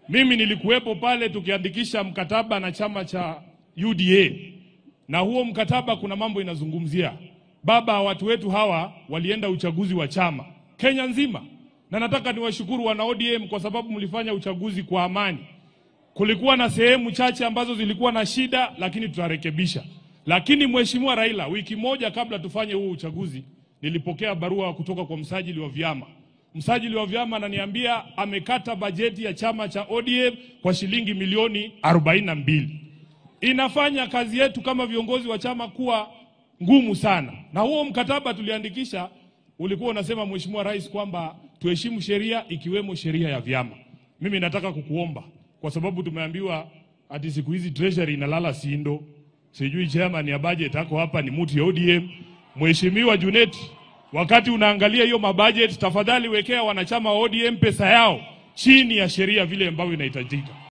Mimi nilikuwepo pale tukiandikisha mkataba na chama cha UDA. Na huo mkataba kuna mambo inazungumzia. Baba, watu wetu hawa walienda uchaguzi wa chama Kenya nzima. Na nataka niwashukuru wana ODM kwa sababu mlifanya uchaguzi kwa amani. Kulikuwa na sehemu chache ambazo zilikuwa na shida, lakini tutarekebisha. Lakini Mheshimiwa Raila, wiki moja kabla tufanye huu uchaguzi, nilipokea barua kutoka kwa msajili wa vyama. Msajili wa vyama ananiambia amekata bajeti ya chama cha ODM kwa shilingi milioni 42. Inafanya kazi yetu kama viongozi wa chama kuwa ngumu sana. Na huo mkataba tuliandikisha ulikuwa unasema, Mheshimiwa Rais, kwamba tuheshimu sheria ikiwemo sheria ya vyama. Mimi nataka kukuomba, kwa sababu tumeambiwa ati siku hizi treasury inalala sindo. Sijui chairman ya budget ako hapa ni mtu ya ODM. Mheshimiwa Junet, wakati unaangalia hiyo mabudget, tafadhali wekea wanachama wa ODM pesa yao chini ya sheria vile ambavyo inahitajika.